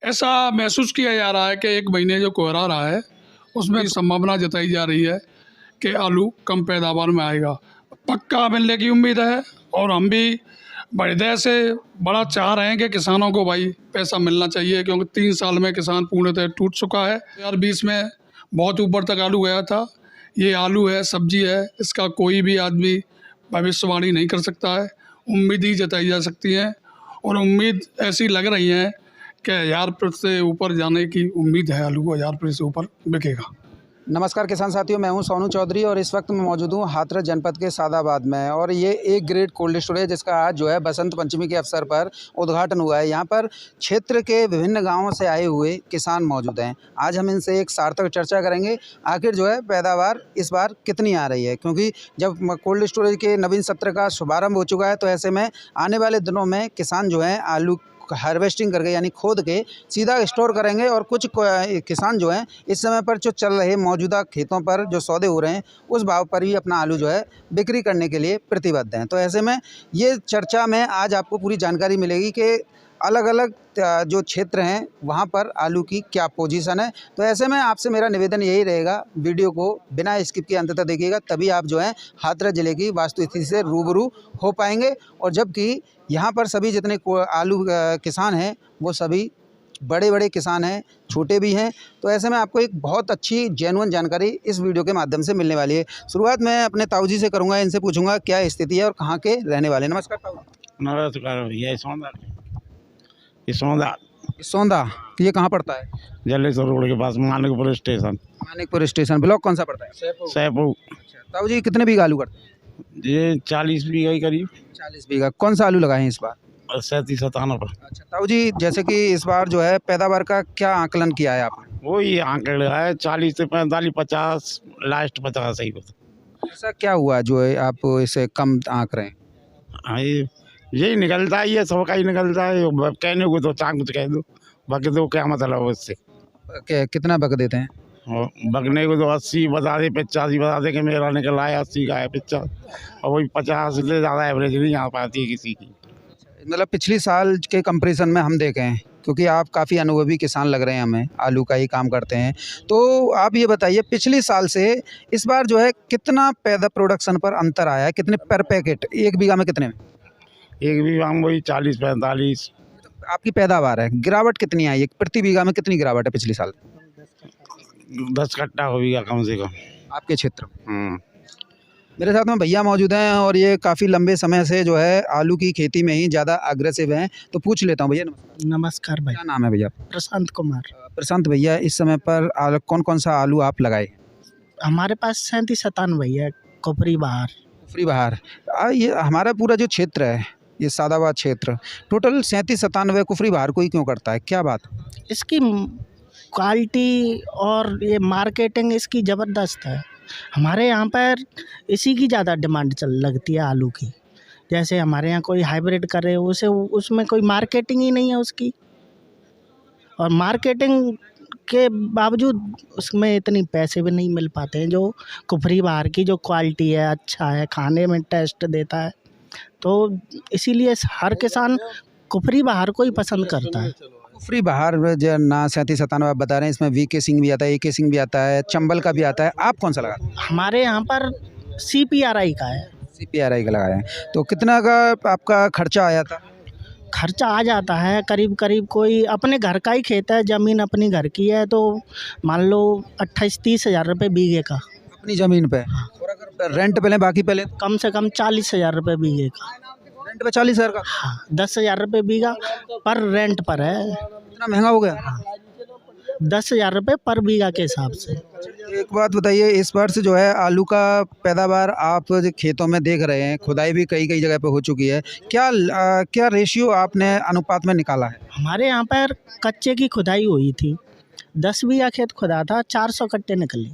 ऐसा महसूस किया जा रहा है कि एक महीने जो कोहरा रहा है उसमें संभावना जताई जा रही है कि आलू कम पैदावार में आएगा। पक्का मिलने की उम्मीद है और हम भी हृदय से बड़ा चाह रहे हैं कि किसानों को भाई पैसा मिलना चाहिए, क्योंकि 3 साल में किसान पूर्णतः टूट चुका है। 2020 में बहुत ऊपर तक आलू गया था। ये आलू है, सब्जी है, इसका कोई भी आदमी भविष्यवाणी नहीं कर सकता है। उम्मीद ही जताई जा सकती है और उम्मीद ऐसी लग रही है कि 1000 रुपये से ऊपर जाने की उम्मीद है। आलू को 1000 रुपये से ऊपर बिकेगा। नमस्कार किसान साथियों, मैं हूं सोनू चौधरी और इस वक्त मैं मौजूद हूं हाथरस जनपद के सादाबाद में। और ये एक ग्रेड कोल्ड स्टोरेज जिसका आज जो है बसंत पंचमी के अवसर पर उद्घाटन हुआ है। यहां पर क्षेत्र के विभिन्न गांवों से आए हुए किसान मौजूद हैं। आज हम इनसे एक सार्थक चर्चा करेंगे, आखिर जो है पैदावार इस बार कितनी आ रही है, क्योंकि जब कोल्ड स्टोरेज के नवीन सत्र का शुभारम्भ हो चुका है तो ऐसे में आने वाले दिनों में किसान जो है आलू हार्वेस्टिंग करके यानी खोद के सीधा स्टोर करेंगे और कुछ किसान जो हैं इस समय पर जो चल रहे मौजूदा खेतों पर जो सौदे हो रहे हैं उस भाव पर ही अपना आलू जो है बिक्री करने के लिए प्रतिबद्ध हैं। तो ऐसे में ये चर्चा में आज आपको पूरी जानकारी मिलेगी कि अलग अलग जो क्षेत्र हैं वहाँ पर आलू की क्या पोजीशन है। तो ऐसे में आपसे मेरा निवेदन यही रहेगा, वीडियो को बिना स्किप के अंत तक देखिएगा, तभी आप जो है हाथरस ज़िले की वास्तु स्थिति से रूबरू हो पाएंगे। और जबकि यहाँ पर सभी जितने आलू किसान हैं वो सभी बड़े बड़े किसान हैं, छोटे भी हैं। तो ऐसे में आपको एक बहुत अच्छी जेन्युइन जानकारी इस वीडियो के माध्यम से मिलने वाली है। शुरुआत मैं अपने ताऊ जी से करूँगा, इनसे पूछूंगा क्या स्थिति है और कहाँ के रहने वाले। नमस्कार ताऊ। नमस्कार भैया। सौंदा सौंदा ये कहाँ पड़ता है? जलेश्वर रोड के पास Manikpur station. Manikpur station. Block कौन सा पड़ता है? सैपू। ताऊ जी कितने बीघा आलू करते हैं? ये 40 बीघा के करीब। 40 बीघा। कौन सा आलू लगाए हैं इस बार? 37-97। अच्छा ताऊ जी, जैसे कि इस बार जो है पैदावार का क्या आकलन किया है आपने? वही आंकड़ा है 40 से 45, 50, लास्ट 50 सही होता। ऐसा क्या हुआ जो है आप इसे कम आंक रहे हैं? हाँ, यही निकलता है, ये सबका ही निकलता है। कहने को तो चांद कुछ कह दो, बाकी तो क्या मतलब है उससे। कितना बक देते हैं? और बगने को तो 80 बता दे, 85 बता दे कि मेरा निकला है 80 का है 50, और वही 50 से ज़्यादा एवरेज नहीं आ पाती है किसी की। मतलब पिछले साल के कंपैरिजन में हम देखें हैं, क्योंकि आप काफ़ी अनुभवी किसान लग रहे हैं, हमें आलू का ही काम करते हैं, तो आप ये बताइए पिछले साल से इस बार जो है कितना पैदा प्रोडक्शन पर अंतर आया है? कितने पर पैकेट एक बीघा में कितने में? एक बीघा में वही 40-45। आपकी पैदावार है, गिरावट कितनी आई है? प्रति बीघा में कितनी गिरावट है पिछले साल? 10 कट्टा हो गया कम से कम आपके क्षेत्र में। मेरे साथ में भैया मौजूद हैं और ये काफ़ी लंबे समय से जो है आलू की खेती में ही ज़्यादा अग्रेसिव हैं, तो पूछ लेता हूँ। भैया नमस्कार। नमस्कार भाई। क्या नाम है भैया? प्रशांत कुमार। प्रशांत भैया, इस समय पर कौन कौन सा आलू आप लगाए? हमारे पास 37-97 भैया, कुफरी बहार। कुफरी बहार। ये हमारा पूरा जो क्षेत्र है, ये सादाबाद क्षेत्र, टोटल 37-97 कुफरी बहार को ही क्यों करता है, क्या बात? इसकी क्वालिटी और ये मार्केटिंग इसकी ज़बरदस्त है। हमारे यहाँ पर इसी की ज़्यादा डिमांड लगती है आलू की। जैसे हमारे यहाँ कोई हाइब्रिड करे उसे उसमें कोई मार्केटिंग ही नहीं है उसकी, और मार्केटिंग के बावजूद उसमें इतनी पैसे भी नहीं मिल पाते हैं जो कुफरी बहार की जो क्वालिटी है, अच्छा है, खाने में टेस्ट देता है। तो इसीलिए हर किसान कुफरी बहार को ही पसंद करता है। कुफरी बहार जो ना 37-97 आप बता रहे हैं, इसमें वीके सिंह भी आता है, AK सिंह भी आता है, चंबल का भी आता है, आप कौन सा लगा? हमारे यहाँ पर CPRI का है। CPRI का लगाए हैं। तो कितना का आपका खर्चा आया था? खर्चा आ जाता है करीब करीब, कोई अपने घर का ही खेत है, ज़मीन अपनी घर की है, तो मान लो 28-30 हज़ार रुपये बीघे का अपनी ज़मीन पे। और अगर रेंट पे लें, बाकी पे लें, कम से कम 40 हज़ार रुपये बीघे का। रेंट पे 40 हज़ार का? हाँ, 10 हज़ार रुपये बीघा पर रेंट पर है। इतना महंगा हो गया? हाँ, 10 हज़ार रुपये पर बीघा के हिसाब से। एक बात बताइए, इस बार से जो है आलू का पैदावार आप जो खेतों में देख रहे हैं, खुदाई भी कई कई जगह पे हो चुकी है, क्या रेशियो आपने अनुपात में निकाला है? हमारे यहाँ पर कच्चे की खुदाई हुई थी, 10 बीघा खेत खुदा था, 400 कट्टे निकले।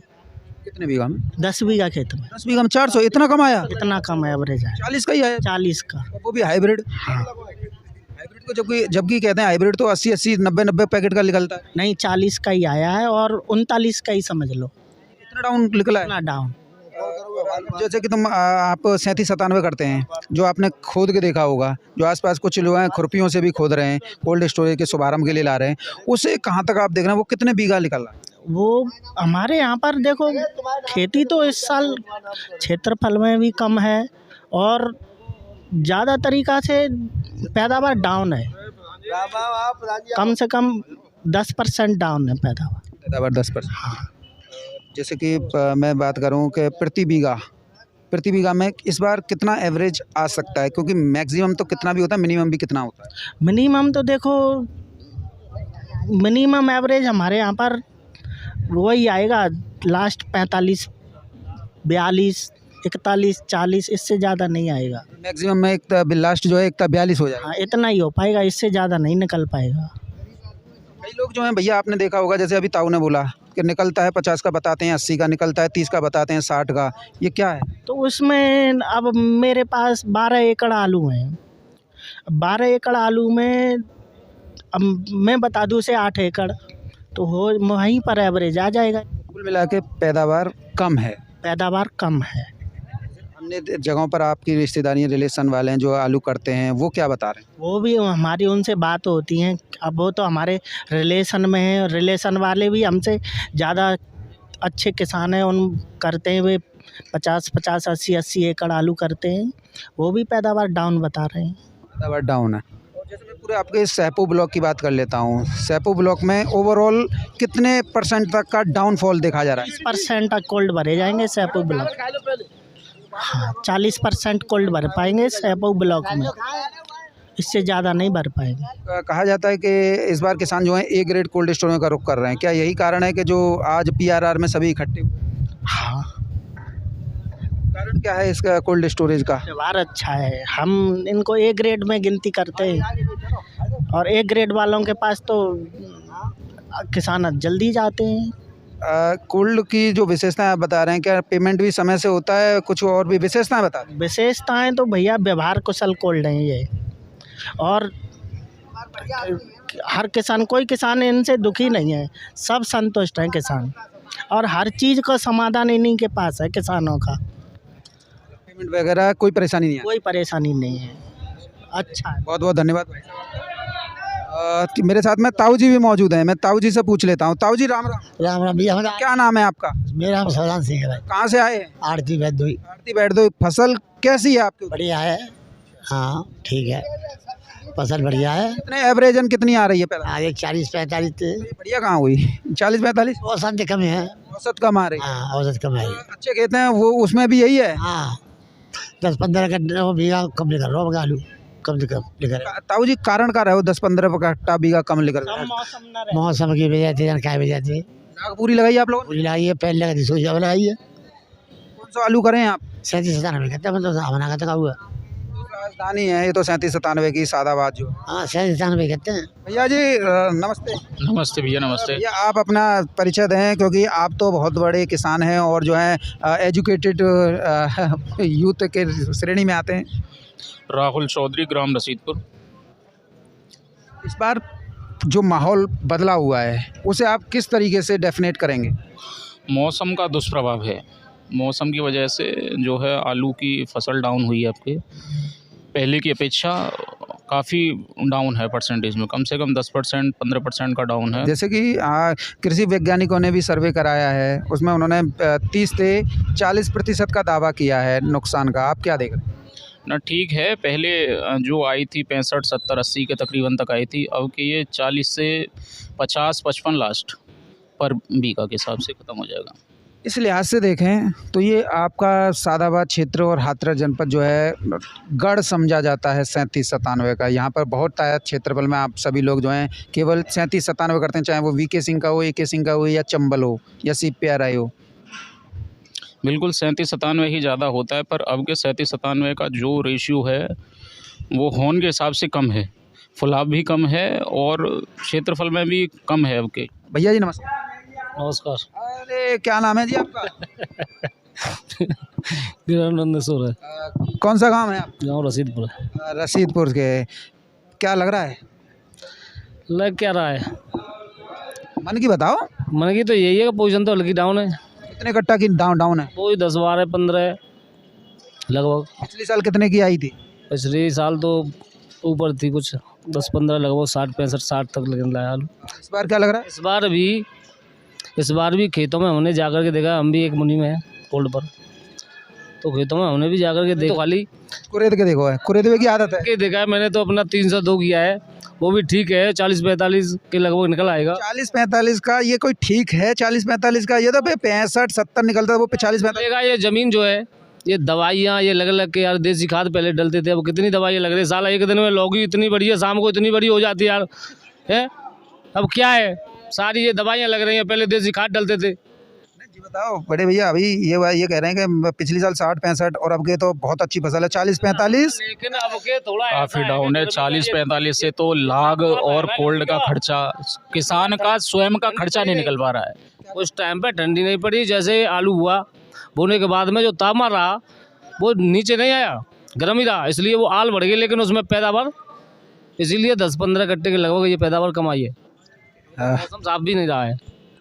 कितने बीघा में? 10 बीघा खेत में। 10 बीघा में 400? इतना कम आया? इतना कम एवरेज है। 40 का ही आया? 40 का। वो भी हाइब्रिड? हाँ। हाइब्रिड को जबकि कहते हैं हाइब्रिड तो 80-80, 90-90 पैकेट का निकलता है। नहीं, 40 का ही आया है और 39 का ही समझ लो। इतना डाउन निकला है? इतना डाउन। जैसे कि आप 37-97 करते हैं, जो आपने खोद के देखा होगा, जो आसपास कुछ लोग हैं खुरपियों से भी खोद रहे हैं, कोल्ड स्टोरेज के शुभारंभ के लिए ला रहे हैं, उसे कहाँ तक आप देख रहे हैं, वो कितने बीघा निकल रहा है? वो हमारे यहाँ पर देखो, खेती तो इस साल क्षेत्रफल में भी कम है और ज़्यादा तरीक़ा से पैदावार डाउन है, कम से कम 10% डाउन है पैदावार। 10%। हाँ। जैसे कि मैं बात करूं कि प्रति बीघा में इस बार कितना एवरेज आ सकता है, क्योंकि मैक्सिमम तो कितना भी होता है, मिनिमम भी कितना होता है? मिनिमम तो देखो, मिनिमम एवरेज हमारे यहाँ पर वही आएगा लास्ट 45, 42, 41, 40, इससे ज़्यादा नहीं आएगा। मैक्सिमम में एक लास्ट जो है 42 हो जाएगा। हाँ, इतना ही हो पाएगा, इससे ज़्यादा नहीं निकल पाएगा। कई लोग जो हैं भैया, आपने देखा होगा, जैसे अभी ताऊ ने बोला कि निकलता है 50 का बताते हैं, 80 का निकलता है, 30 का बताते हैं, 60 का, ये क्या है? तो उसमें अब मेरे पास 12 एकड़ आलू हैं। 12 एकड़ आलू में अब मैं बता दूं से 8 एकड़ तो हो, वहीं पर एवरेज आ जाएगा। कुल मिला के पैदावार कम है। पैदावार कम है। अन्य जगहों पर आपकी रिश्तेदारी रिलेशन वाले हैं जो आलू करते हैं, वो क्या बता रहे हैं? वो भी हमारी उनसे बात होती हैं, अब वो तो हमारे रिलेशन में हैं, रिलेशन वाले भी हमसे ज़्यादा अच्छे किसान हैं, उन करते हैं वे 50, 80 एकड़ आलू करते हैं, वो भी पैदावार डाउन बता रहे हैं। पैदावार डाउन है। और जैसे मैं पूरे आपके सैपो ब्लॉक की बात कर लेता हूँ, सैपो ब्लॉक में ओवरऑल कितने % तक का डाउनफॉल देखा जा रहा है? 40% तक कोल्ड भरे जाएंगे सैपो ब्लॉक। हाँ, 40% कोल्ड भर पाएंगे सैपो ब्लॉक में, इससे ज़्यादा नहीं भर पाएंगे। कहा जाता है कि इस बार किसान जो हैं ए ग्रेड कोल्ड स्टोर का रुख कर रहे हैं, क्या यही कारण है कि जो आज PRR में सभी इकट्ठे हुए? हाँ, कारण क्या है इसका कोल्ड स्टोरेज का? व्यवहार अच्छा है, हम इनको ए ग्रेड में गिनती करते हैं और ए ग्रेड वालों के पास तो किसान जल्दी जाते हैं। कोल्ड की जो विशेषताएं आप बता रहे हैं, क्या पेमेंट भी समय से होता है? कुछ और भी विशेषताएं बता दें। विशेषताएं तो भैया व्यवहार कुशल कोल्ड हैं ये, और हर किसान, कोई किसान इनसे दुखी नहीं है, सब संतुष्ट हैं किसान, और हर चीज़ का समाधान इन्हीं के पास है किसानों का। पेमेंट वगैरह कोई परेशानी नहीं है? कोई परेशानी नहीं है, अच्छा है। बहुत बहुत धन्यवाद भाई साहब। कि मेरे साथ में ताऊ जी भी मौजूद हैं, मैं ताऊ जी से पूछ लेता हूँ। ताऊ जी राम राम। राम राम भैया। क्या नाम है आपका? मेरा नाम सौदान सिंह है भाई। कहाँ से आए हैं? आरती वैद्य। आरती बैठ दो। फसल कैसी है आपकी? बढ़िया है, हाँ ठीक है, फसल बढ़िया है। कितने एवरेजन कितनी आ रही है पहले? आगे 40-45 बढ़िया कहाँ हुई? 40-45 औसत कम है। औसत कम आ रही है। हाँ, औसत कम है। अच्छे खेत हैं वो, उसमें भी यही है? हाँ, 10-15 का बीघा कम निकल रहा होगा आलू, कम से कम निकल रहा। ताऊ जी कारण का रहे हो 10-15 कट्टा बीघा कम निकल रहा है? मौसम की वजह से, क्या वजह से। पूरी लगाई आप लोगों ने? पूरी लगाई है, पहले लगाई थी, सोचा लगाई है। कौन सा आलू करें आप? 37-97 कहते हैं, मतलब हमारा कहते हुआ राजधानी है ये तो 37-97 की सादाबाद जो। हाँ, 37-97 कहते हैं। भैया जी नमस्ते। नमस्ते भैया, नमस्ते। भैया आप अपना परिचय दें, क्योंकि आप तो बहुत बड़े किसान हैं और जो है एजुकेटेड यूथ के श्रेणी में आते हैं। राहुल चौधरी, ग्राम रसीदपुर। इस बार जो माहौल बदला हुआ है उसे आप किस तरीके से डेफिनेट करेंगे? मौसम का दुष्प्रभाव है, मौसम की वजह से जो है आलू की फसल डाउन हुई है। आपके पहले की अपेक्षा काफ़ी डाउन है परसेंटेज में, कम से कम 10%, 15% का डाउन है। जैसे कि कृषि वैज्ञानिकों ने भी सर्वे कराया है, उसमें उन्होंने 30 से 40% का दावा किया है नुकसान का। आप क्या देख रहे हैं? ना ठीक है, पहले जो आई थी 65, 70, 80 के तकरीबन तक आई थी, अब कि ये 40 से 50, 55 लास्ट पर बीघा के हिसाब से ख़त्म हो जाएगा। इस लिहाज से देखें तो ये आपका सादाबाद क्षेत्र और हाथरस जनपद जो है गढ़ समझा जाता है 37-97 का। यहाँ पर बहुत आयत क्षेत्रफल में आप सभी लोग जो हैं केवल 37-97 करते हैं, चाहे वो VK सिंह का हो, AK सिंह का हो, या चंबल हो, या CPRI हो। बिल्कुल 37-97 ही ज़्यादा होता है, पर अब के 37-97 का जो रेशियो है वो होन के हिसाब से कम है, फुलाव भी कम है और क्षेत्रफल में भी कम है अब के। भैया जी नमस्कार। नमस्कार। अरे क्या नाम है जी आपका? नंदेश्वर है। कौन सा गांव है आप? गाँव रसीदपुर। रसीदपुर के। क्या लग रहा है? लग क्या रहा है? मन की बताओ। मन की तो यही है कि पोजीशन तो हल्की डाउन है। कितने कट्टा की डाउन है? वही 10 12 15 लगभग। पिछले साल कितने की आई थी? पिछले साल तो ऊपर थी कुछ 10 15 लगभग 60 65 60 तक लगने लगा आलू। इस बार क्या लग रहा है? इस बार भी खेतों में हमने जाकर के देखा, हम भी एक मुनी में है कोल्ड पर, तो खेतों में हमने भी जाकर के देखा, तो खाली कुरेद के देखो है, कुरेद की आदत है। के देखा है मैंने तो अपना 302 किया है, वो भी ठीक है, 40 45 के लगभग निकल आएगा। 40-45 का ये कोई ठीक है? 40-45 का ये तो 65-70 निकलता है, वो 40-45। लगेगा ये ज़मीन जो है, ये दवाइयाँ ये लग लग के यार, देसी खाद पहले डलते थे, अब कितनी दवाइयाँ लग रही है। साला एक दिन में लौकी इतनी बड़ी है, शाम को इतनी बड़ी हो जाती है यार, है अब क्या है, सारी ये दवाइयाँ लग रही हैं, पहले देसी खाद डलते थे। जी बताओ बड़े भैया, अभी ये कह रहे हैं कि पिछले साल 60-65 और अब के तो बहुत अच्छी फसल है 40-45। लेकिन अब के थोड़ा काफ़ी डाउन है। 40-45 से तो लाग और कोल्ड का खर्चा, किसान का स्वयं का खर्चा नहीं निकल पा रहा है। उस टाइम पे ठंडी नहीं पड़ी, जैसे आलू हुआ बोने के बाद में जो तापमान रहा वो नीचे नहीं आया, गर्म ही रहा, इसलिए वो आल बढ़ गई, लेकिन उसमें पैदावार इसीलिए 10-15 कट्टे के लगभग ये पैदावार कम आई है। मौसम साफ भी नहीं रहा है।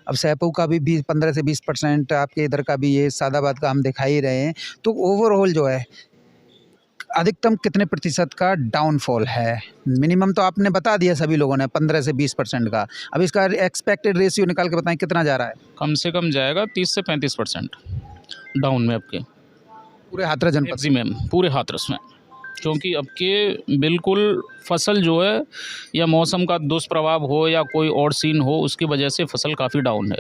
अब सैपू का भी 15 से 20%, आपके इधर का भी ये सादाबाद का हम दिखा ही रहे हैं। तो ओवरऑल जो है अधिकतम कितने प्रतिशत का डाउनफॉल है? मिनिमम तो आपने बता दिया सभी लोगों ने 15 से 20% का। अब इसका एक्सपेक्टेड रेशियो निकाल के बताएं कितना जा रहा है? कम से कम जाएगा 30 से 35% डाउन में आपके पूरे हाथरस जनपद मैक्सिमम पूरे हाथरस में, क्योंकि अब के बिल्कुल फसल जो है, या मौसम का दुष्प्रभाव हो या कोई और सीन हो, उसकी वजह से फसल काफ़ी डाउन है।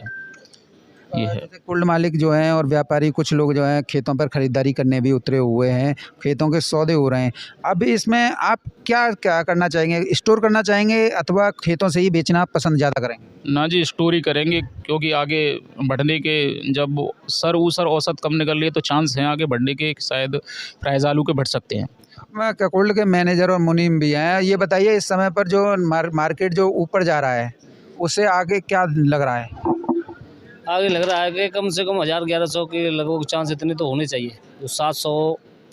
ये है। जैसे कुल्ड मालिक जो हैं और व्यापारी कुछ लोग जो हैं खेतों पर ख़रीदारी करने भी उतरे हुए हैं, खेतों के सौदे हो रहे हैं। अब इसमें आप क्या करना चाहेंगे? स्टोर करना चाहेंगे अथवा खेतों से ही बेचना आप पसंद ज़्यादा करेंगे? ना जी, स्टोरी करेंगे, क्योंकि आगे बढ़ने के जब सर औसत कम निकल रही है तो चांस हैं आगे बढ़ने के, शायद प्राइस आलू के बढ़ सकते हैं। मैं कोल्ड के मैनेजर और मुनीम भी हैं, ये बताइए इस समय पर जो मार्केट जो ऊपर जा रहा है उससे आगे क्या लग रहा है? आगे लग रहा है कि कम से कम 1000-1100 के लगभग चांस इतने तो होने चाहिए। जो 700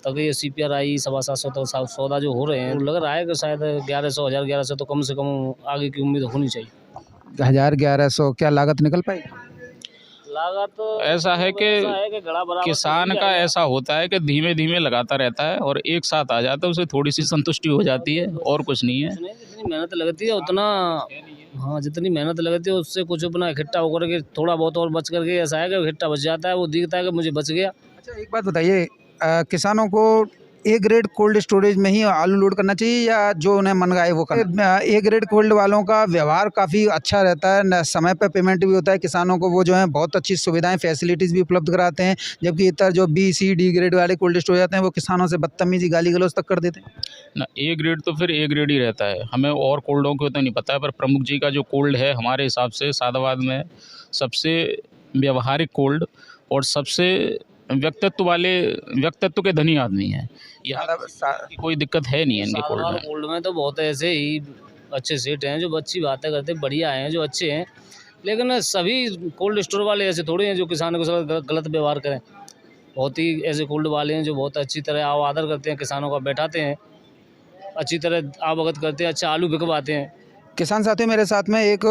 तक ये CPRI 750 तक सौदा जो हो रहे हैं, लग रहा है कि शायद 1100 तो कम से कम आगे की उम्मीद होनी चाहिए। 1000-1100 क्या लागत निकल पाएगी? लागत तो ऐसा है कि गड़ा बराबर किसान का ऐसा होता है कि धीमे धीमे लगाता रहता है और एक साथ आ जाता है, उसे थोड़ी सी संतुष्टि हो जाती है, और कुछ नहीं है। जितनी मेहनत लगती है उतना, हाँ जितनी मेहनत लगती है उससे कुछ अपना इकट्ठा होकर के थोड़ा बहुत और बच करके, ऐसा है कि इकट्ठा बच जाता है, वो दिखता है कि मुझे बच गया। अच्छा एक बात बताइए, किसानों को ए ग्रेड कोल्ड स्टोरेज में ही आलू लोड करना चाहिए या जो उन्हें मन आए वो करना? ए ग्रेड कोल्ड वालों का व्यवहार काफ़ी अच्छा रहता है, समय पर पेमेंट भी होता है किसानों को, वो जो है बहुत अच्छी सुविधाएं फैसिलिटीज़ भी उपलब्ध कराते हैं, जबकि इतर जो B-C-D ग्रेड वाले कोल्ड स्टोरेज आते हैं वो किसानों से बदतमीजी गाली गलौज तक कर देते हैं ना। ए ग्रेड तो फिर ए ग्रेड ही रहता है, हमें और कोल्डों को तो नहीं पता है, पर प्रमुख जी का जो कोल्ड है हमारे हिसाब से सादाबाद में सबसे व्यवहारिक कोल्ड और सबसे व्यक्तित्व के धनी आदमी हैं। यहाँ की कोई दिक्कत है नहीं है इनके कोल्ड में। कोल्ड में तो बहुत ऐसे ही अच्छे सेट हैं जो अच्छी बातें करते, बढ़िया हैं, जो अच्छे हैं, लेकिन सभी कोल्ड स्टोर वाले ऐसे थोड़े हैं जो किसानों के साथ गलत व्यवहार करें। बहुत ही ऐसे कोल्ड वाले हैं जो बहुत अच्छी तरह आओ आदर करते हैं, किसानों का बैठाते हैं, अच्छी तरह आवगत करते हैं, अच्छा आलू बिकवाते हैं। किसान साथियों, मेरे साथ में एक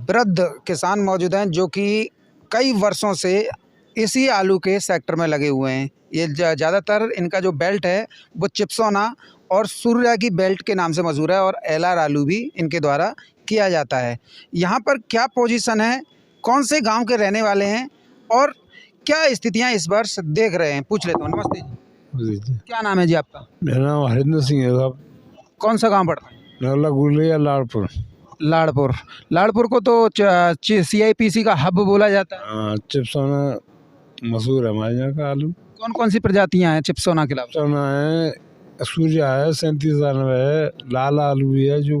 वृद्ध किसान मौजूद हैं जो कि कई वर्षों से इसी आलू के सेक्टर में लगे हुए हैं। ये ज़्यादातर इनका जो बेल्ट है वो चिप्सोना और सूर्या की बेल्ट के नाम से मशहूर है, और LR आलू भी इनके द्वारा किया जाता है। यहाँ पर क्या पोजीशन है, कौन से गांव के रहने वाले हैं और क्या स्थितियाँ इस वर्ष देख रहे हैं, पूछ लेता हूँ। नमस्ते जी, क्या नाम है जी आपका? मेरा नाम हरिंदर सिंह है साहब। कौन सा गाँव पड़ता है? नगला गुलिया लाड़पुर। लाड़पुर को तो CIPC का हब बोला जाता है। चिप्सोना मशहूर है हमारे यहाँ का आलू। कौन कौन सी प्रजातियाँ हैं चिप्सोना के अलावा? चिप्सोना है, सूर्या है, 3792 है, लाल आलू भी है जो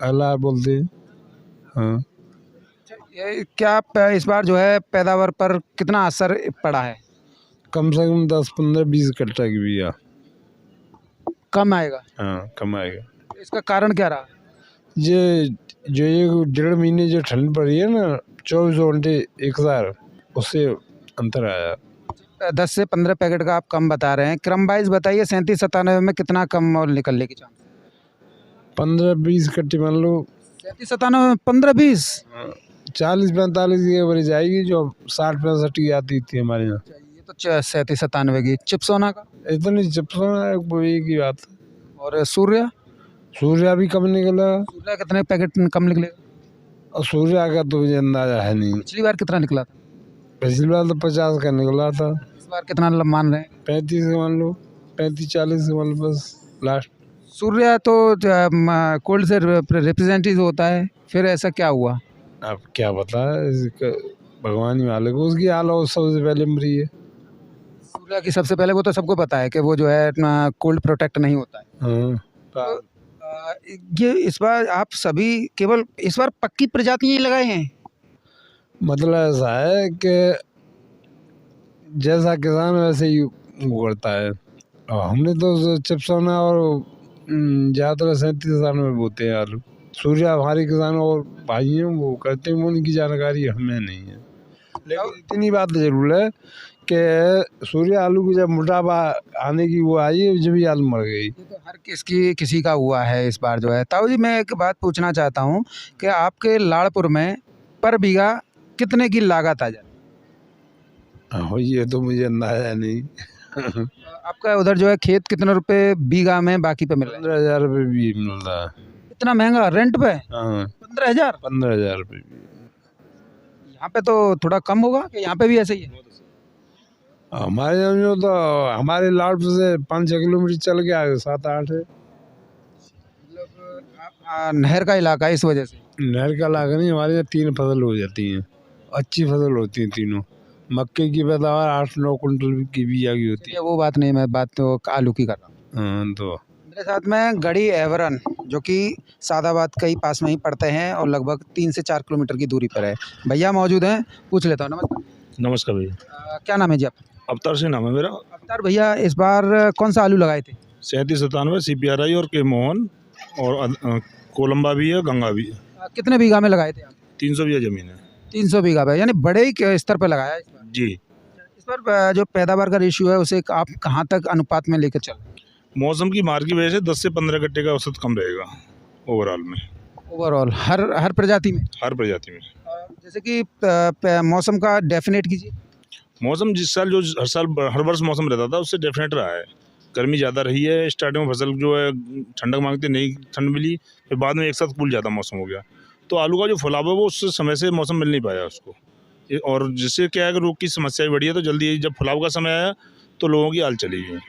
LR बोलते हैं। हाँ, ये क्या इस बार जो है पैदावार पर कितना असर पड़ा है? कम से कम 10-15-20 कट्टा की भी है। कम आएगा? हाँ, कम आएगा। इसका कारण क्या रहा? ये जो 1-1.5 महीने जो ठंड पड़ी है ना, 24 घंटे एक साथ, उससे अंतर आया। 10 से 15 पैकेट का आप कम बता रहे हैं, क्रम वाइज बताइए। 37-97 में कितना कम और निकलने की चांस? 15-20 कट्टे मान लो। 37-97 में 15-20? 40-45 की एवरेज आएगी, जो 60-65 की आती थी हमारे यहाँ। ये तो 37-97 की। चिप्सोना का इतनी चिप्सों है वो एक ही बात है। और सूर्या, सूर्या भी कम निकला, सूर्या कितने पैकेट कम निकले? और सूर्या का तो मुझे अंदाजा है नहीं। पिछली बार कितना निकला था? पिछली बार तो 50 का निकला था। इस बार कितना मान रहे हैं? 35 का मान लो, 35-40 मान लो बस लास्ट। सूर्या तो कोल्ड से रिप्रेजेंटेटिव होता है, फिर ऐसा क्या हुआ? अब क्या पता है, भगवान ही मालिक, उसकी हालत सबसे पहले मरी है। सूर्या की सबसे पहले, वो तो सबको पता है कि वो जो है कोल्ड प्रोटेक्ट नहीं होता है। हाँ, तो, ये इस बार आप सभी केवल इस बार पक्की प्रजातियां ही लगाए हैं? मतलब ऐसा है कि जैसा किसान वैसे ही वो करता है। और हमने तो चिप्सोना और ज़्यादातर 37 में बोते हैं आलू। सूर्या हमारे किसान और भाई हैं, वो करते हैं, उनकी जानकारी हमें नहीं है। लेकिन इतनी बात ज़रूर है कि सूर्या आलू की जब मोटापा आने की वो आई, जब भी आलू मर गई। ये तो हर किसी का हुआ है इस बार जो है। ताऊ जी, मैं एक बात पूछना चाहता हूँ कि आपके लाड़पुर में पर बीघा कितने की लागत आ जाती है? हाँ, ये तो मुझे अंदाजा नहीं। आपका उधर जो है खेत कितने रुपए बीघा में बाकी पे मिल रहा है? 15,000 रुपये भी मिल रहा है। इतना महंगा रेंट पे? हाँ, 15,000? 15,000 रुपये भी। यहाँ पे तो थोड़ा कम होगा कि यहाँ पे भी ऐसे ही है? हमारे यहाँ जो तो हमारे लाड़ से 5-6 किलोमीटर चल के आगे 7-8 है। नहर का इलाका है, इस वजह से। नहर का इलाका नहीं, हमारे यहाँ 3 फसल हो जाती हैं, अच्छी फसल होती हैं तीनों। मक्के की पैदावार 8-9 कुंटल की भी आगे होती है। वो बात नहीं, मैं बात तो आलू की कर रहा हूँ। हाँ, तो मेरे साथ में गढ़ी एवरन, जो कि सादाबाद के ही पास में ही पड़ते हैं और लगभग 3 से 4 किलोमीटर की दूरी पर है। भैया मौजूद हैं, पूछ लेता हूँ। नमस्कार। नमस्कार भैया। क्या नाम है जी आपका? अवतार सिंह नाम है मेरा। अवतार भैया, इस बार कौन सा आलू लगाए थे? 3797 CPRI और के मोहन, और कोलंबा भी है, गंगा भी है। कितने बीघा में लगाए थे आप? 300 बीघा ज़मीन है। 300 बीघा पे, यानी बड़े ही स्तर पर लगाया है इस बार। जी। इस बार जो पैदावार का रेशियो है, उसे आप कहाँ तक अनुपात में लेकर चल रहे हैं? मौसम की मार की वजह से 10 से 15 गट्टे का औसत कम रहेगा ओवरऑल में। ओवरऑल हर प्रजाति में? हर प्रजाति में। जैसे कि मौसम का डेफिनेट कीजिए। मौसम जिस साल जो हर वर्ष मौसम रहता था उससे डेफिनेट रहा है। गर्मी ज़्यादा रही है, स्टार्टिंग में फसल जो है ठंडक मांगती, नहीं ठंड मिली, फिर बाद में एक साथ कूल ज़्यादा मौसम हो गया, तो आलू का जो फुलाव है वो उस समय से मौसम मिल नहीं पाया उसको। और जिससे क्या है कि रोग की समस्या भी बढ़ी है, तो जल्दी जब फुलाव का समय आया तो लोगों की हाल चली गई।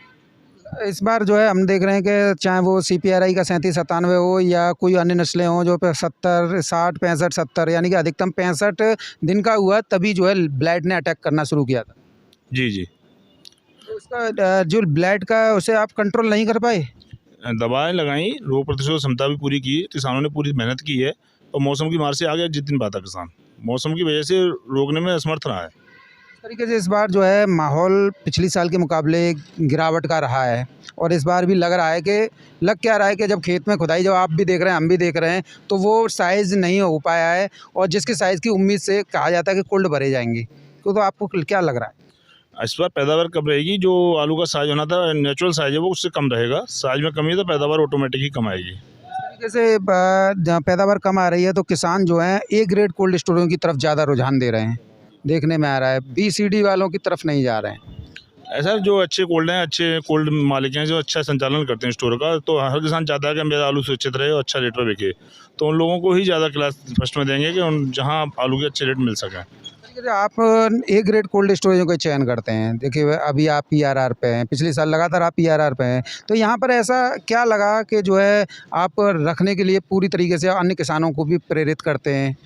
इस बार जो है हम देख रहे हैं कि चाहे वो CPRI का 3797 हो या कोई अन्य नस्लें हों, जो 70, 60, 65, 70, यानी कि अधिकतम 65 दिन का हुआ तभी जो है ब्लाइट ने अटैक करना शुरू किया था। जी जी। तो उसका जो ब्लाइट का, उसे आप कंट्रोल नहीं कर पाए? दवाएं लगाई, रोग प्रतिरोधक क्षमता भी पूरी की, किसानों ने पूरी मेहनत की है, और मौसम की मार से आ गया जित दिन पाता किसान, मौसम की वजह से रोकने में असमर्थ रहा है। इस तरीके से इस बार जो है माहौल पिछली साल के मुकाबले गिरावट का रहा है, और इस बार भी लग रहा है कि जब खेत में खुदाई, जब आप भी देख रहे हैं, हम भी देख रहे हैं, तो वो साइज़ नहीं हो पाया है, और जिसके साइज़ की उम्मीद से कहा जाता है कि कुल्ड भरे जाएंगे। तो आपको क्या लग रहा है इस बार पैदावार कब रहेगी? जो आलू का साइज होना था, नेचुरल साइज है, वो उससे कम रहेगा। साइज में कमी है तो पैदावार ऑटोमेटिक ही कम आएगी। इस तरीके से जहाँ पैदावार कम आ रही है, तो किसान जो हैं A ग्रेड कोल्ड स्टोरों की तरफ ज़्यादा रुझान दे रहे हैं, देखने में आ रहा है। BCD वालों की तरफ नहीं जा रहे हैं। ऐसा जो अच्छे कोल्ड हैं, अच्छे कोल्ड मालिक हैं, जो अच्छा संचालन करते हैं स्टोर का, तो हर किसान चाहता है कि मेरा आलू सुरक्षित रहे और अच्छा रेट पर बिके, तो उन लोगों को ही ज़्यादा क्लास फर्स्ट में देंगे कि उन जहाँ आलू के अच्छे रेट मिल सकें। आप A ग्रेड कोल्ड स्टोरेज का चयन करते हैं, देखिए अभी आप PRR पे हैं, पिछले साल लगातार आप PRR पे हैं, तो यहाँ पर ऐसा क्या लगा कि जो है आप रखने के लिए पूरी तरीके से अन्य किसानों को भी प्रेरित करते हैं?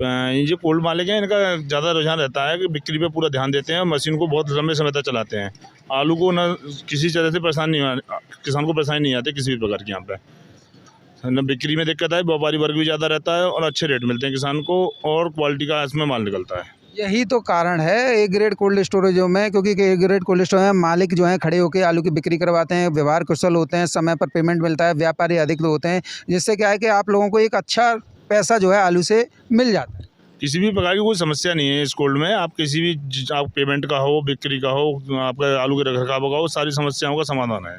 ये जो कोल्ड मालिक हैं, इनका ज़्यादा रुझान रहता है कि बिक्री पे पूरा ध्यान देते हैं, मशीन को बहुत लंबे समय तक चलाते हैं। आलू को न किसी तरह से परेशानी नहीं, किसान को परेशानी नहीं आती किसी भी प्रकार की। यहाँ पे न बिक्री में दिक्कत है, व्यापारी वर्ग भी ज़्यादा रहता है, और अच्छे रेट मिलते हैं किसान को, और क्वालिटी का इसमें माल निकलता है। यही तो कारण है A ग्रेड कोल्ड स्टोरेजों में, क्योंकि A ग्रेड कोल्ड स्टोरेज में मालिक जो हैं खड़े होकर आलू की बिक्री करवाते हैं, व्यवहार कुशल होते हैं, समय पर पेमेंट मिलता है, व्यापारी अधिक होते हैं, जिससे क्या है कि आप लोगों को एक अच्छा पैसा जो है आलू से मिल जाता है। किसी भी प्रकार की कोई समस्या नहीं है इस कोल्ड में। आप किसी भी आप पेमेंट का हो, बिक्री का हो, आपका आलू के रखरखाव का हो, सारी समस्याओं का समाधान है।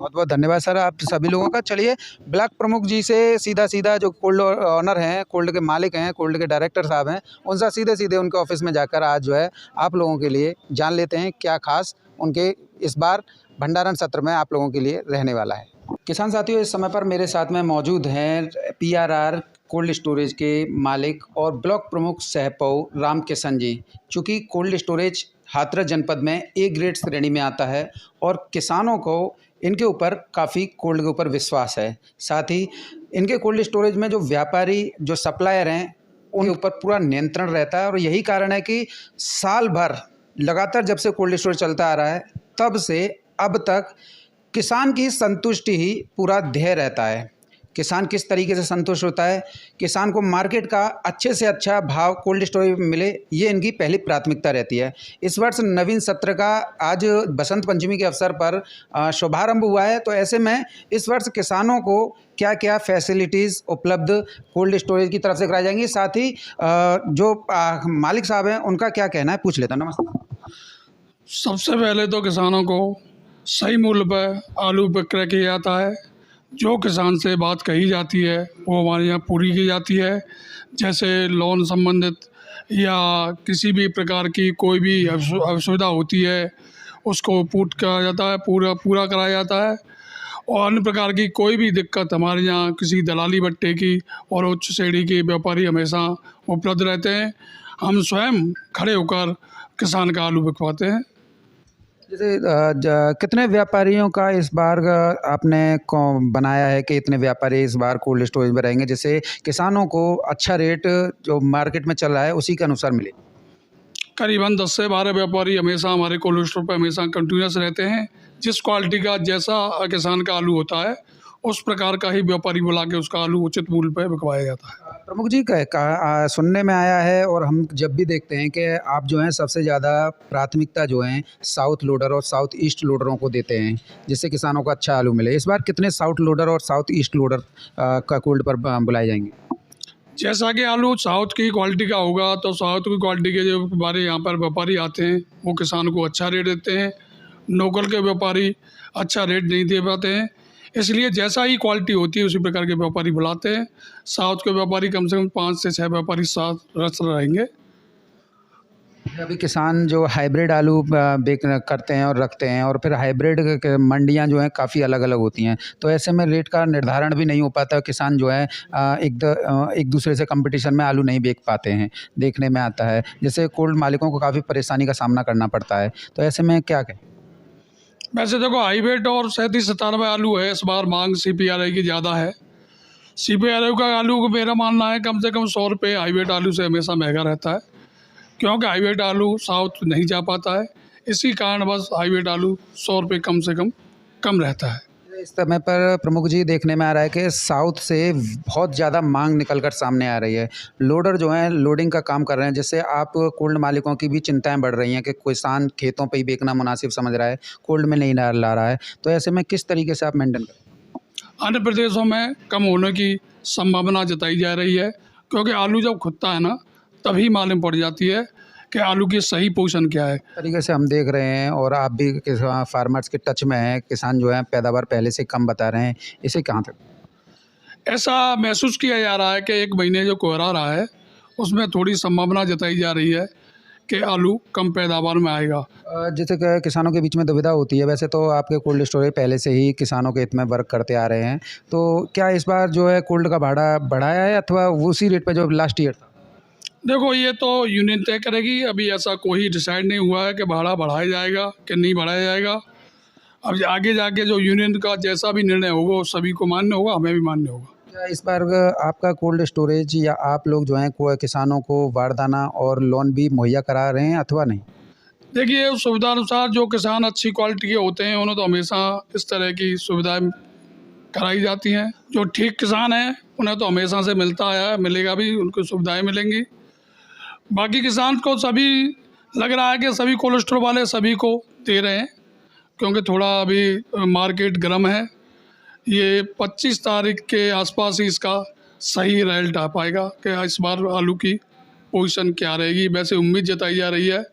बहुत बहुत धन्यवाद सर आप सभी लोगों का। चलिए ब्लॉक प्रमुख जी से सीधा सीधा जो कोल्ड ऑनर हैं, कोल्ड के मालिक हैं, कोल्ड के डायरेक्टर साहब हैं, उनसे सीधे सीधे उनके ऑफिस में जाकर आज जो है आप लोगों के लिए जान लेते हैं क्या खास उनके इस बार भंडारण सत्र में आप लोगों के लिए रहने वाला है। किसान साथियों, इस समय पर मेरे साथ में मौजूद हैं PRR कोल्ड स्टोरेज के मालिक और ब्लॉक प्रमुख सहपौ राम किशन जी। चूँकि कोल्ड स्टोरेज हाथरस जनपद में A ग्रेड श्रेणी में आता है और किसानों को इनके ऊपर काफ़ी कोल्ड के ऊपर विश्वास है। साथ ही इनके कोल्ड स्टोरेज में जो व्यापारी जो सप्लायर हैं उनके ऊपर पूरा नियंत्रण रहता है और यही कारण है कि साल भर लगातार जब से कोल्ड स्टोरेज चलता आ रहा है तब से अब तक किसान की संतुष्टि ही पूरा ध्येय रहता है। किसान किस तरीके से संतुष्ट होता है, किसान को मार्केट का अच्छे से अच्छा भाव कोल्ड स्टोरेज में मिले, ये इनकी पहली प्राथमिकता रहती है। इस वर्ष नवीन सत्र का आज बसंत पंचमी के अवसर पर शुभारंभ हुआ है, तो ऐसे में इस वर्ष किसानों को क्या क्या फैसिलिटीज़ उपलब्ध कोल्ड स्टोरेज की तरफ से कराई जाएंगी, साथ ही जो मालिक साहब हैं उनका क्या कहना है पूछ लेता हूँ। नमस्ते। सबसे पहले तो किसानों को सही मूल्य पर आलू विक्रय किया जाता है। जो किसान से बात कही जाती है वो हमारे यहाँ पूरी की जाती है। जैसे लोन संबंधित या किसी भी प्रकार की कोई भी असुविधा होती है उसको पूर्ण किया जाता है, पूरा कराया जाता है। और अन्य प्रकार की कोई भी दिक्कत हमारे यहाँ किसी दलाली बट्टे की और उच्च श्रेणी के व्यापारी हमेशा उपलब्ध रहते हैं। हम स्वयं खड़े होकर किसान का आलू बिकवाते हैं। जैसे कितने व्यापारियों का इस बार आपने बनाया है कि इतने व्यापारी इस बार कोल्ड स्टोरेज में रहेंगे, जिससे किसानों को अच्छा रेट जो मार्केट में चल रहा है उसी के अनुसार मिले? करीबन 10 से 12 व्यापारी हमेशा हमारे कोल्ड स्टोर पर हमेशा कंटिन्यूस रहते हैं। जिस क्वालिटी का जैसा किसान का आलू होता है उस प्रकार का ही व्यापारी बुला के उसका आलू उचित मूल्य पर बिकवाया जाता है। प्रमुख जी सुनने में आया है और हम जब भी देखते हैं कि आप जो हैं सबसे ज़्यादा प्राथमिकता जो है साउथ लोडर और साउथ ईस्ट लोडरों को देते हैं जिससे किसानों को अच्छा आलू मिले। इस बार कितने साउथ लोडर और साउथ ईस्ट लोडर का कोल्ड पर बुलाए जाएंगे? जैसा कि आलू साउथ की क्वालिटी का होगा तो साउथ की क्वालिटी के जो हमारे यहाँ पर व्यापारी आते हैं वो किसान को अच्छा रेट देते हैं। लोकल के व्यापारी अच्छा रेट नहीं दे पाते हैं, इसलिए जैसा ही क्वालिटी होती है उसी प्रकार के व्यापारी बुलाते हैं। साउथ के व्यापारी कम से कम 5 से 6 व्यापारी साथ रस रहेंगे। अभी किसान जो हाइब्रिड आलू करते हैं और रखते हैं और फिर हाइब्रिड मंडियां जो हैं काफ़ी अलग अलग होती हैं, तो ऐसे में रेट का निर्धारण भी नहीं हो पाता। किसान जो है एक दूसरे से कंपटीशन में आलू नहीं बेच पाते हैं, देखने में आता है, जिससे कोल्ड मालिकों को काफ़ी परेशानी का सामना करना पड़ता है। तो ऐसे में क्या कहें? वैसे देखो हाइब्रिड और 37-97 आलू है, इस बार मांग CPRI की ज़्यादा है। CPRI का आलू को मेरा मानना है कम से कम 100 रुपये हाइब्रिड आलू से हमेशा महंगा रहता है, क्योंकि हाइब्रिड आलू साउथ नहीं जा पाता है। इसी कारण बस हाइब्रिड आलू 100 रुपये कम से कम रहता है। इस समय पर प्रमुख जी देखने में आ रहा है कि साउथ से बहुत ज़्यादा मांग निकल कर सामने आ रही है। लोडर जो हैं लोडिंग का काम कर रहे हैं, जिससे आप कोल्ड मालिकों की भी चिंताएं बढ़ रही हैं कि किसान खेतों पे ही बेचना मुनासिब समझ रहा है, कोल्ड में नहीं ला रहा है। तो ऐसे में किस तरीके से आप मेंटेन करें? अन्य प्रदेशों में कम होने की संभावना जताई जा रही है, क्योंकि आलू जब खुदता है ना तभी मालूम पड़ जाती है कि आलू की सही पोजीशन क्या है। तरीके से हम देख रहे हैं और आप भी फार्मर्स के टच में हैं, किसान जो है पैदावार पहले से कम बता रहे हैं, इसे कहाँ तक ऐसा महसूस किया जा रहा है कि 1 महीने जो कोहरा रहा है उसमें थोड़ी संभावना जताई जा रही है कि आलू कम पैदावार में आएगा। जैसे कि किसानों के बीच में दुविधा होती है, वैसे तो आपके कोल्ड स्टोरेज पहले से ही किसानों के हित में वर्क करते आ रहे हैं, तो क्या इस बार जो है कोल्ड का भाड़ा बढ़ाया है अथवा उसी रेट पर जो लास्ट ईयर था? देखो ये तो यूनियन तय करेगी, अभी ऐसा कोई डिसाइड नहीं हुआ है कि भाड़ा बढ़ाया जाएगा कि नहीं बढ़ाया जाएगा। अब आगे जाके जो यूनियन का जैसा भी निर्णय होगा वो सभी को मान्य होगा, हमें भी मान्य होगा। क्या इस बार आपका कोल्ड स्टोरेज या आप लोग जो हैं किसानों को बारदाना और लोन भी मुहैया करा रहे हैं अथवा नहीं? देखिए सुविधा अनुसार जो किसान अच्छी क्वालिटी के होते हैं उन्हें तो हमेशा इस तरह की सुविधाएं कराई जाती हैं। जो ठीक किसान हैं उन्हें तो हमेशा से मिलता आया है, मिलेगा भी, उनको सुविधाएं मिलेंगी। बाकी किसान को सभी लग रहा है कि सभी कोल्ड स्टोर वाले सभी को दे रहे हैं, क्योंकि थोड़ा अभी मार्केट गर्म है। ये 25 तारीख के आसपास ही इसका सही रिजल्ट आ पाएगा कि इस बार आलू की पोजीशन क्या रहेगी। वैसे उम्मीद जताई जा रही है,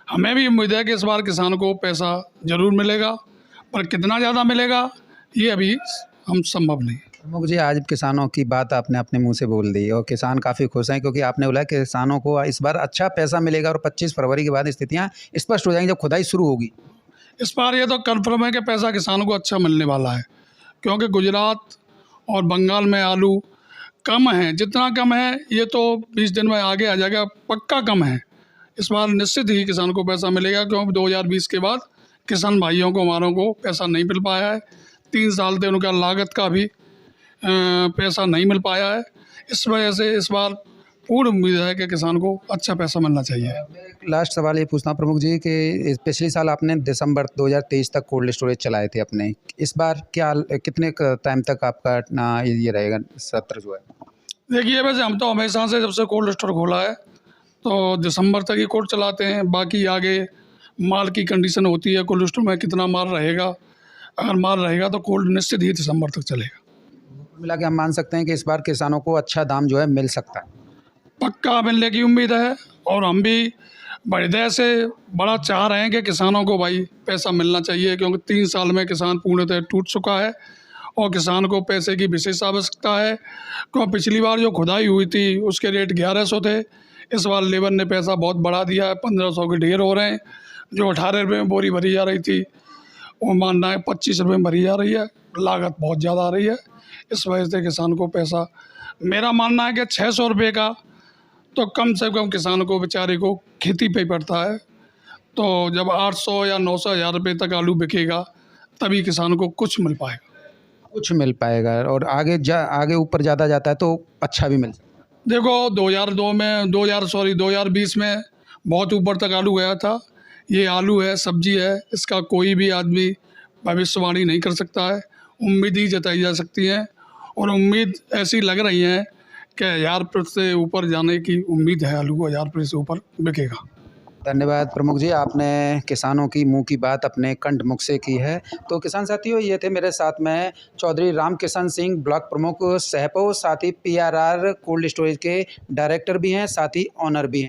हमें भी उम्मीद है कि इस बार किसान को पैसा ज़रूर मिलेगा। पर कितना ज़्यादा मिलेगा ये अभी हम संभव नहीं। प्रमुख जी, आज किसानों की बात आपने अपने मुंह से बोल दी और किसान काफ़ी खुश हैं, क्योंकि आपने बोला कि किसानों को इस बार अच्छा पैसा मिलेगा और 25 फरवरी के बाद स्थितियाँ स्पष्ट हो जाएंगी जब खुदाई शुरू होगी। इस बार ये तो कन्फर्म है कि पैसा किसानों को अच्छा मिलने वाला है, क्योंकि गुजरात और बंगाल में आलू कम है। जितना कम है ये तो 20 दिन में आगे आ जाएगा, पक्का कम है। इस बार निश्चित ही किसान को पैसा मिलेगा, क्योंकि 2020 के बाद किसान भाइयों को हमारों को पैसा नहीं मिल पाया है। 3 साल से उनका लागत का भी पैसा नहीं मिल पाया है। इस वजह से इस बार पूर्ण उम्मीद है कि किसान को अच्छा पैसा मिलना चाहिए। लास्ट सवाल ये पूछना प्रमुख जी कि पिछले साल आपने दिसंबर 2023 तक कोल्ड स्टोरेज चलाए थे अपने, इस बार क्या कितने टाइम तक आपका ये रहेगा सत्र जो है? देखिए, वैसे हम तो हमेशा से जब से कोल्ड स्टोर खोला है तो दिसंबर तक ही कोल्ड चलाते हैं। बाकी आगे माल की कंडीशन होती है, कोल्ड स्टोर में कितना माल रहेगा। अगर माल रहेगा तो कोल्ड निश्चित ही दिसंबर तक चलेगा। मिला के हम मान सकते हैं कि इस बार किसानों को अच्छा दाम जो है मिल सकता है। पक्का मिलने की उम्मीद है, और हम भी हृदय से बड़ा चाह रहे हैं कि किसानों को भाई पैसा मिलना चाहिए, क्योंकि 3 साल में किसान पूर्णतः टूट चुका है और किसान को पैसे की विशेष आवश्यकता है। क्योंकि पिछली बार जो खुदाई हुई थी उसके रेट 1100 थे, इस बार लेबर ने पैसा बहुत बढ़ा दिया है, 1500 के ढेर हो रहे हैं। जो 18 रुपये में बोरी भरी जा रही थी वो मानना है 25 रुपये में भरी जा रही है। लागत बहुत ज़्यादा आ रही है, इस वजह से किसान को पैसा, मेरा मानना है कि 600 रुपये का तो कम से कम किसान को बेचारे को खेती पे पड़ता है। तो जब 800 या 900 हज़ार रुपये तक आलू बिकेगा तभी किसान को कुछ मिल पाएगा, और आगे ऊपर ज़्यादा जाता है तो अच्छा भी मिल सकता है। देखो 2020 में बहुत ऊपर तक आलू गया था। ये आलू है, सब्जी है, इसका कोई भी आदमी भविष्यवाणी नहीं कर सकता है। उम्मीद ही जताई जा सकती है, और उम्मीद ऐसी लग रही है कि 1000 रुपये से ऊपर जाने की उम्मीद है। आलू 1000 रुपये से ऊपर बिकेगा। धन्यवाद प्रमुख जी, आपने किसानों की मुंह की बात अपने कंठ मुख से की है। तो किसान साथियों, ये थे मेरे साथ में चौधरी रामकिशन सिंह, ब्लॉक प्रमुख सहपो, साथ ही PRR कोल्ड स्टोरेज के डायरेक्टर भी हैं, साथ ही ऑनर भी हैं।